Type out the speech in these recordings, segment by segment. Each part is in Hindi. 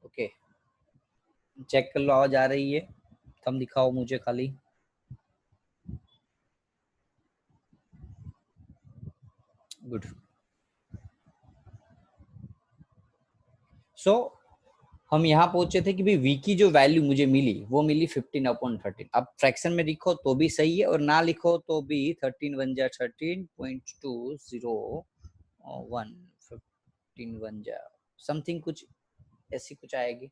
ओके, चेक कर लो आवाज आ रही है, थंब दिखाओ मुझे खाली। गुड। सो हम यहाँ पहुंचे थे कि भाई v की जो वैल्यू मुझे मिली वो मिली 15/13। अब फ्रैक्शन में लिखो तो भी सही है और ना लिखो तो भी 13 1 जा 13.20 15 1 जा समथिंग कुछ ऐसी कुछ आएगी।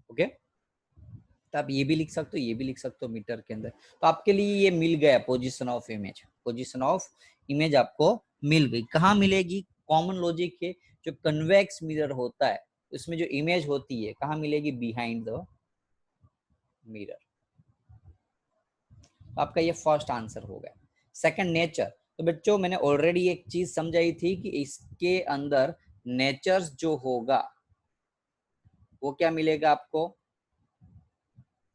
ओके, तो आप ये भी लिख सकते हो, ये भी लिख सकते हो मीटर के अंदर। तो आपके लिए ये मिल गया position of image. Position of image आपको मिल गई। कहाँ मिलेगी? कॉमन लॉजिक है, जो कन्वेक्स मिरर होता है उसमें जो इमेज होती है कहाँ मिलेगी? Behind the mirror. तो आपका ये फर्स्ट आंसर हो गया। Second, nature. तो बच्चों मैंने ऑलरेडी एक चीज समझाई थी कि इसके अंदर नेचर्स जो होगा वो क्या मिलेगा आपको?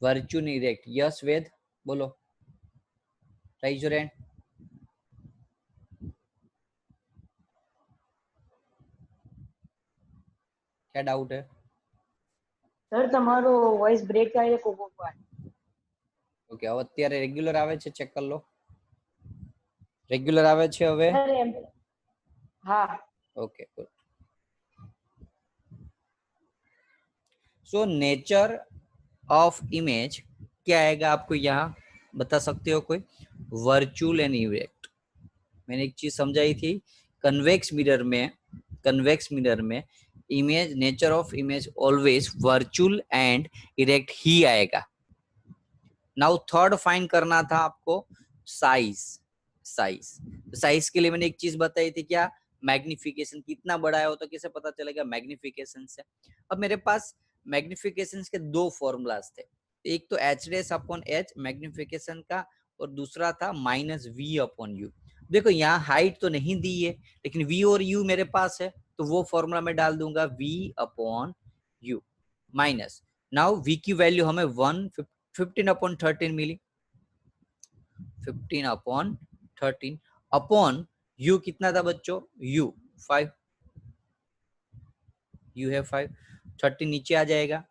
Virtual erect. यस वेद बोलो, राइज योर हैंड। क्या डाउट है? સર તમારો વોઇસ બ્રેક થાય છે કોક વાર. ઓકે, હવે અત્યારે રેગ્યુલર આવે છે? ચેક કરી લો, રેગ્યુલર આવે છે હવે? સર એમ હા. Okay good. So nature of image क्या आएगा आपको यहाँ बता सकते हो कोई? Virtual and erect. मैंने एक चीज समझाई थी, कन्वेक्स मिरर में image, nature of image always virtual and erect ही आएगा। नाउ थर्ड फाइंड करना था आपको, साइज। साइज के लिए मैंने एक चीज बताई थी, क्या? मैग्निफिकेशन। कितना बड़ा है वो तो कैसे पता चलेगा? मैग्निफिकेशन से। अब मेरे पास मैग्निफिकेशन के दो फॉर्मूलाज थे, एक तो h/h मैग्निफिकेशन का और दूसरा था -v/u। देखो यहाँ हाइट तो नहीं दी है लेकिन v और u मेरे पास है, तो वो फॉर्मूला में डाल दूंगा v/u माइनस। नाउ v की वैल्यू हमें 15/13 मिली। 15/13 अपॉन u कितना था बच्चों? u 5, u है 5, 13 नीचे आ जाएगा।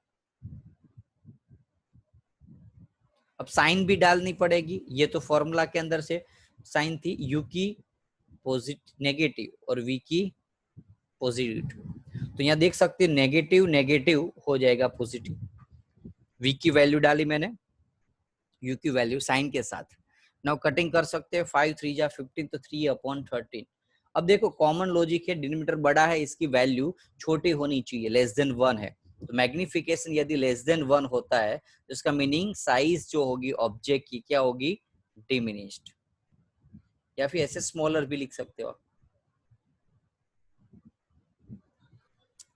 अब साइन भी डालनी पड़ेगी, ये तो फॉर्मूला के अंदर से साइन थी, u की पॉजिटिव नेगेटिव और v की पॉजिटिव। तो यहाँ देख सकते हैं नेगेटिव नेगेटिव हो जाएगा पॉजिटिव। v की वैल्यू डाली मैंने, u की वैल्यू साइन के साथ। नाउ कटिंग कर सकते हैं, 5 3 जा 15 तो 3/13। अब देखो कॉमन लॉजिक है, डिनोमिनेटर बड़ा है, इसकी वैल्यू छोटी होनी चाहिए, लेस देन 1 है। तो मैग्निफिकेशन यदि लेस देन 1 होता है तो इसका मीनिंग साइज जो होगी ऑब्जेक्ट की क्या होगी? डिमिनिश्ड, या फिर ऐसे स्मॉलर भी लिख सकते हो।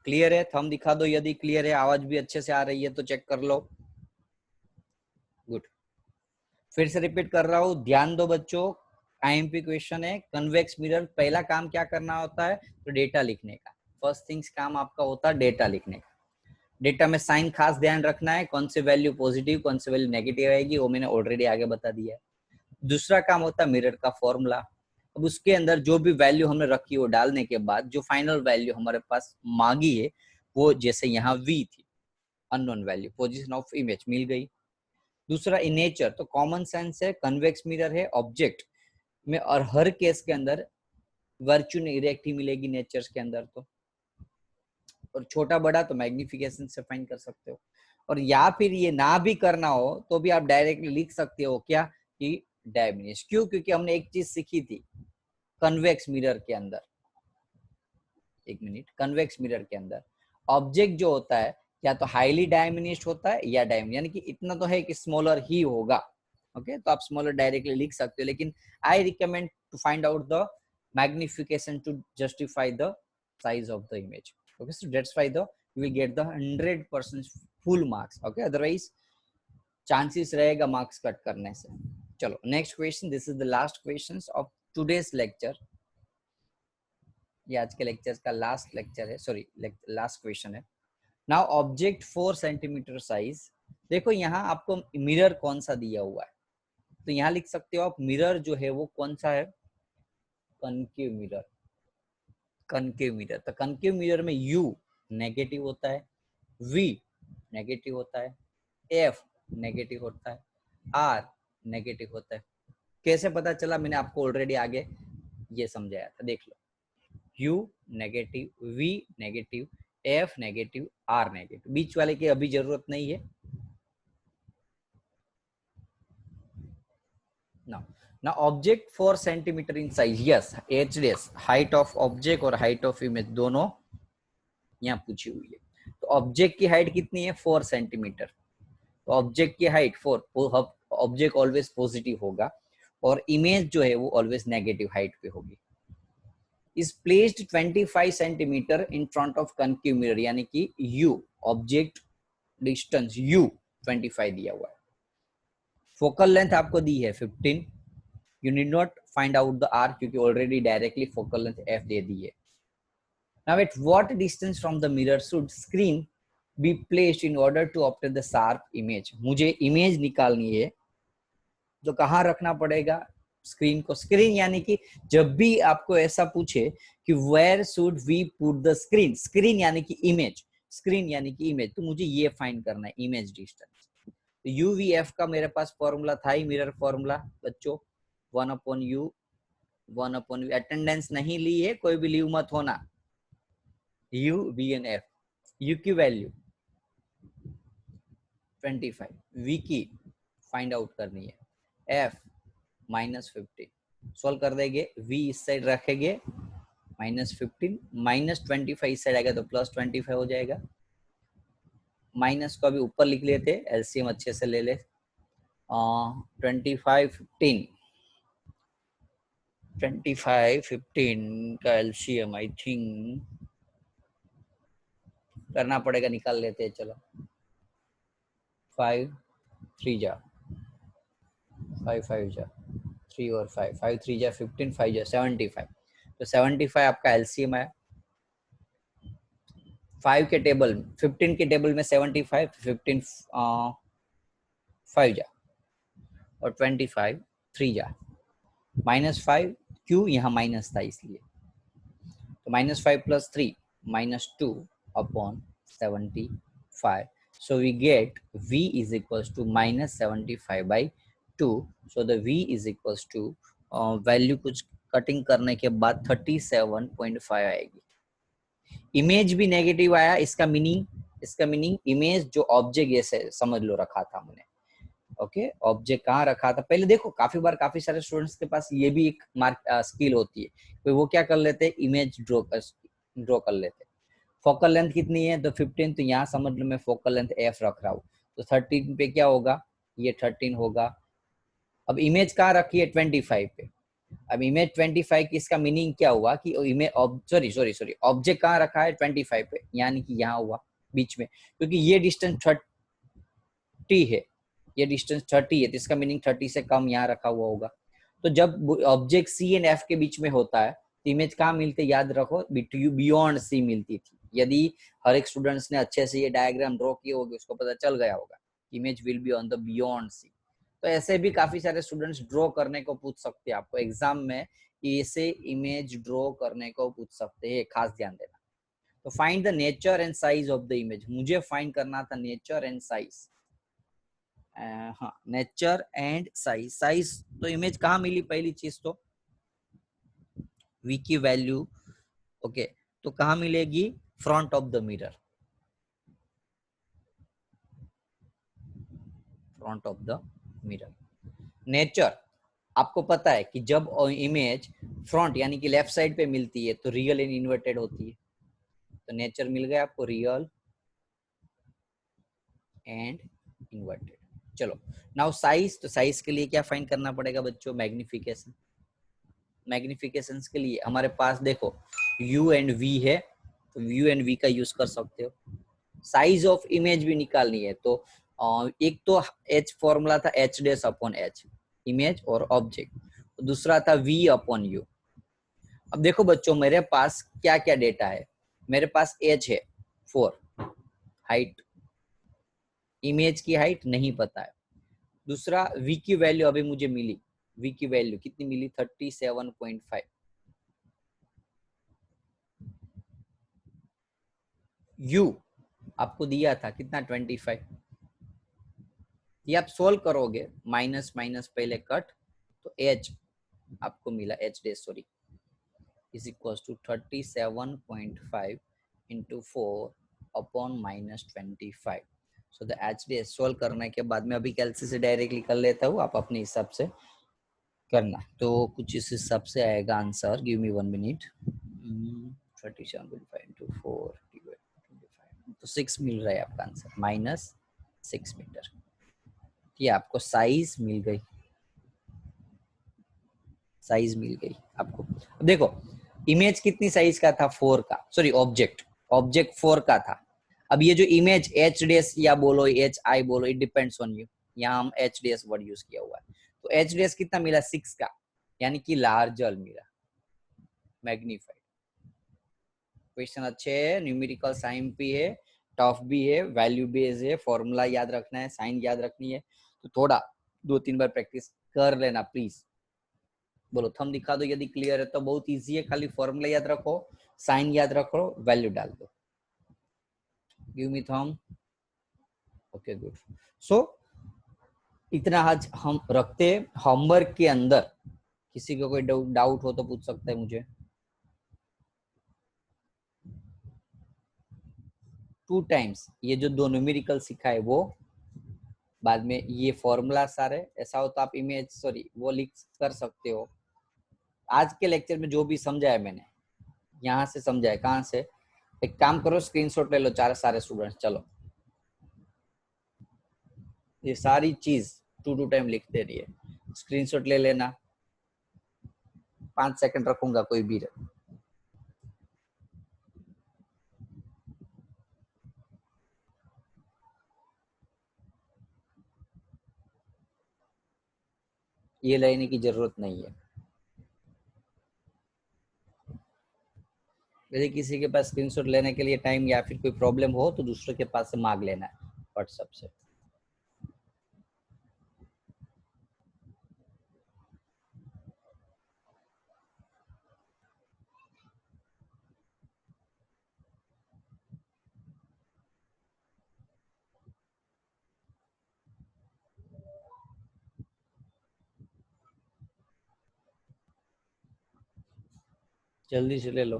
क्लियर है? थंब दिखा दो यदि क्लियर है, आवाज भी अच्छे से आ रही है तो चेक कर लो। गुड। फिर से रिपीट कर रहा हूँ, ध्यान दो बच्चों, आईएमपी क्वेश्चन है। कन्वेक्स मिरर, पहला काम क्या करना होता है, तो डेटा लिखने का। फर्स्ट थिंग्स काम आपका होता है डेटा लिखने का। डेटा में साइन खास ध्यान रखना है, कौन से वैल्यू पॉजिटिव कौन से वैल्यू नेगेटिव आएगी, वो मैंने ऑलरेडी आगे बता दिया है। दूसरा काम होता है मिरर का फॉर्मूला। अब उसके अंदर जो भी वैल्यू हमने रखी वो डालने के बाद जो फाइनल वैल्यू हमारे पास मांगी है, वो जैसे यहाँ v थी, unknown value, position of image मिल गई। दूसरा इन नेचर, तो कॉमन सेंस है, कन्वेक्स मिरर है, ऑब्जेक्ट में और हर केस के अंदर वर्चुअल इरेक्ट ही मिलेगी नेचर्स के अंदर। तो और छोटा बड़ा तो मैग्निफिकेशन से फाइंड कर सकते हो। और या फिर ये ना भी करना हो तो भी आप डायरेक्टली लिख सकते हो क्या, कि डायमिनिश। क्यों, क्योंकि हमने एक चीज सीखी थी कन्वेक्स मिरर के अंदर, एक मिनट, कन्वेक्स मिरर के अंदर ऑब्जेक्ट जो होता है या तो हाईली डायमिनिश्ड होता है या डायमिनिश, यानी कि इतना तो है कि स्मॉलर ही होगा। ओके, तो आप स्मॉलर डायरेक्टली लिख सकते हो, लेकिन I recommend to find out the magnification to justify the size of the image. Okay, so that's why the you will get the 100% full marks. Okay, otherwise chances रहेगा marks कट करने से। चलो next question, this is the last question of today's lecture. ये आज के लेक्चर का लास्ट लेक्चर है, सॉरी लास्ट क्वेश्चन है। Now object 4 centimetre size. देखो यहाँ आपको मिरर कौन सा दिया हुआ है, तो यहाँ लिख सकते हो आप मिरर जो है वो कौन सा है, कनकेव मिरर। कनकेव मिरर, तो कनकेव मिरर में U नेगेटिव होता है, V नेगेटिव होता है, F नेगेटिव होता है, R नेगेटिव होता है। कैसे पता चला, मैंने आपको ऑलरेडी आगे ये समझाया था, देख लो। U negative, V negative, F negative, R negative, बीच वाले की अभी जरूरत नहीं है। Now object 4 centimetre in size, yes H डेस, हाइट ऑफ ऑब्जेक्ट और हाइट ऑफ इमेज दोनों यहाँ पूछी हुई है। तो ऑब्जेक्ट की हाइट कितनी है, 4 सेंटीमीटर। तो ऑब्जेक्ट की हाइट 4, ऑब्जेक्ट ऑलवेज पॉजिटिव होगा और इमेज जो है वो ऑलवेज नेगेटिव हाइट पे होगी। Is placed 25 centimetre in front of concave mirror, यानी कि U ऑब्जेक्ट डिस्टेंस U 25 दिया हुआ है। फोकल लेंथ आपको दी है 15, you need not find out the R क्योंकि already directly focal length F दे दी है। Now at what distance from the mirror should screen be placed in order to obtain the sharp image? मुझे इमेज निकालनी है तो कहाँ रखना पड़ेगा स्क्रीन को। स्क्रीन यानी कि जब भी आपको ऐसा पूछे कि where should we put the screen, screen यानी कि इमेज, स्क्रीन यानी कि इमेज, तो मुझे ये फाइंड करना है इमेज डिस्टेंस। तो UVF का मेरे पास फॉर्मूला था ही, मिरर फॉर्मूला बच्चों 1/U 1/V। अटेंडेंस नहीं ली है, कोई भी लीव मत होना। U V and F, U की वैल्यू 25, V की फाइंड आउट करनी है, F -15 सॉल्व कर देंगे। V इस साइड रखेंगे -15, -25 इस साइड आएगा तो +25 हो जाएगा। माइनस को अभी ऊपर लिख लेते, एलसीएम अच्छे से ले ले। 25 का एलसीएम आई थिंक करना पड़ेगा, निकाल लेते हैं चलो। 5 3 जा 5 5 जा 3 और 5 5 3 जा 15 5 जा 75। तो 75 आपका एलसीएम है। 5 के टेबल 15 के टेबल में 75, 15 5 जा और 25 3 जा -5, क्यों यहाँ माइनस था इसलिए। तो -5 + 3 -2 upon 75. So we get V is equals to -75/2. So the V is equals to value कुछ कटिंग करने के बाद 37.5 आएगी। इमेज भी नेगेटिव आया, इसका मीनिंग इमेज जो ऑब्जेक्ट ऐसे समझ लो रखा था हमने। ओके, ऑब्जेक्ट कहाँ रखा था, पहले देखो काफी बार काफी सारे स्टूडेंट्स के पास ये भी एक स्किल होती है, तो वो क्या कर लेते हैं, इमेज ड्रॉ कर लेते हैं। फोकल लेंथ कितनी है, तो 15, तो यहाँ समझ लो मैं फोकल लेंथ F रख रहा हूँ, तो 13 पे क्या होगा, ये 13 होगा। अब इमेज कहाँ रखी है, 25 पे। अब इमेज 25 की इसका मीनिंग क्या हुआ कि इमेज सॉरी ऑब्जेक्ट कहाँ रखा है, 25 पे, यानी कि यहाँ हुआ बीच में, क्योंकि ये डिस्टेंस 30 है। ये डिस्टेंस 30 है तो इसका मीनिंग 30 से कम यहाँ रखा हुआ होगा। तो जब ऑब्जेक्ट सी एंड एफ के बीच में होता है तो इमेज कहाँ मिलती है, याद रखो बियॉन्ड सी मिलती थी। यदि हर एक स्टूडेंट्स ने अच्छे से ये डायग्राम ड्रॉ किए होंगे उसको पता चल गया होगा image will be on the beyond C. तो ऐसे भी काफी सारे स्टूडेंट्स ड्रॉ करने को पूछ सकते हैं आपको एग्जाम में, ऐसे इमेज ड्रॉ करने को पूछ सकते हैं, खास ध्यान देना। तो find the nature and size of the image, मुझे फाइंड करना था नेचर एंड साइज। हाँ, नेचर एंड साइज। साइज तो इमेज कहाँ मिली, पहली चीज तो वी की वैल्यू, ओके, तो कहाँ मिलेगी, front of the mirror, front of the mirror. Nature, आपको पता है कि जब इमेज फ्रंट यानी कि लेफ्ट साइड पे मिलती है तो रियल एंड इन्वर्टेड होती है। तो नेचर मिल गया आपको, रियल एंड इन्वर्टेड। चलो नाउ साइज, तो साइज के लिए क्या फाइंड करना पड़ेगा बच्चों, मैग्निफिकेशन। मैग्निफिकेशन के लिए हमारे पास देखो u एंड v है, तो u एंड v का यूज कर सकते हो। साइज ऑफ इमेज भी निकालनी है तो एक तो h फॉर्मूला था h dash upon h, image और ऑब्जेक्ट, दूसरा था v अपॉन u। अब देखो बच्चों मेरे पास क्या क्या डेटा है, मेरे पास h है 4, हाइट, इमेज की हाइट नहीं पता है। दूसरा v की वैल्यू अभी मुझे मिली, v की वैल्यू कितनी मिली, 37.5। u आपको दिया था कितना, 25। ये आप सोल्व करोगे, माइनस माइनस पहले कट, तो h आपको मिला, h d sorry, is equal to 37.5 into 4 upon minus 25। So the h d solve करने के बाद में अभी कैलसी से डायरेक्टली कर लेता हूँ, आप अपने हिसाब से करना। तो कुछ इस हिसाब से आएगा answer, give me 1 minute. 37.5 into 4 तो 6 मिल रहा है आपका आंसर, माइनस 6 मीटर। ये आपको साइज मिल गई, साइज मिल गई आपको। अब देखो इमेज कितनी साइज का था, 4 का, सॉरी ऑब्जेक्ट, ऑब्जेक्ट 4 का था। अब ये जो इमेज एच डेस या बोलो एच आई बोलो, इट डिपेंड्स ऑन यू, यहाँ हम एच डेस वर्ड यूज किया हुआ है। तो एच डेस कितना मिला, 6 का, यानी कि लार्जर मिला, मैग्नीफाइड। क्वेश्चन अच्छे है, न्यूमेरिकल साइन भी है, टफ भी है, वैल्यू बेस्ड है, फॉर्मूला याद रखना है, साइन याद रखनी है। तो थोड़ा 2-3 बार प्रैक्टिस कर लेना प्लीज। बोलो थम दिखा दो यदि क्लियर है, तो बहुत इजी है, खाली फॉर्मूला याद रखो, साइन याद रखो, वैल्यू डाल दो। गिव मी थम, ओके गुड। सो इतना आज हम रखते हैं, होमवर्क के अंदर किसी को कोई डाउट हो तो पूछ सकता है मुझे। 2 टाइम्स ये जो दो न्यूमेरिकल सिखा है वो, बाद में ये फॉर्मूला सारे, ऐसा हो तो आप इमेज सॉरी वो लिख कर सकते हो। आज के लेक्चर में जो भी समझाया मैंने, यहाँ से समझाया, कहाँ से, एक काम करो स्क्रीनशॉट ले लो चार सारे स्टूडेंट्स, चलो ये सारी चीज 2 टाइम लिखते रहिए, स्क्रीनशॉट ले लेना, 5 सेकंड रखूंगा कोई भी रहे। ये लेने की जरूरत नहीं है, यदि किसी के पास स्क्रीनशॉट लेने के लिए टाइम या फिर कोई प्रॉब्लम हो तो दूसरे के पास से मांग लेना है व्हाट्सएप से। जल्दी से ले लो।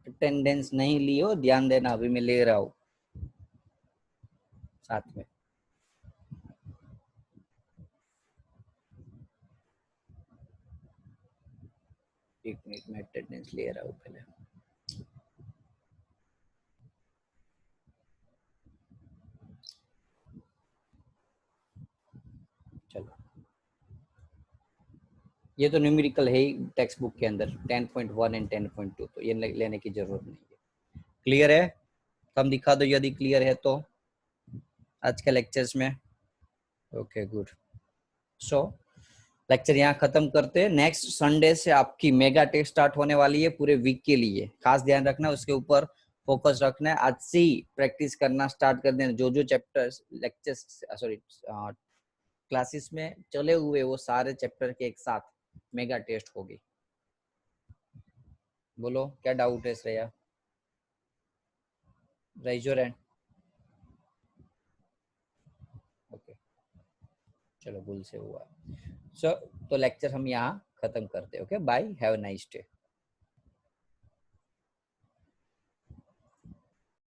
अटेंडेंस नहीं लियो, ध्यान देना, अभी मैं ले रहा हूँ साथ में। एक मिनट में अटेंडेंस ले रहा हूँ पहले। चलो ये तो न्यूमेरिकल है ही टेक्स्ट बुक के अंदर 10.1 एंड 10.2, तो ये लेने की जरूरत नहीं है। क्लियर है? हम दिखा दो यदि क्लियर है तो आज के लेक्चर्स में। Okay good. सो लेक्चर यहाँ खत्म करते हैं। नेक्स्ट संडे से आपकी मेगा टेस्ट स्टार्ट होने वाली है पूरे वीक के लिए, खास ध्यान रखना, उसके ऊपर फोकस रखना है। आज से ही प्रैक्टिस करना स्टार्ट कर देना। जो जो चैप्टर्स लेक्चर्स सॉरी क्लासेस में चले हुए वो सारे चैप्टर के एक साथ मेगा टेस्ट होगी। बोलो क्या डाउट है Shreya? Rise your hand. Okay चलो भूल से हुआ। सो तो लेक्चर हम यहाँ खत्म करते हैं। Okay bye, have a nice day.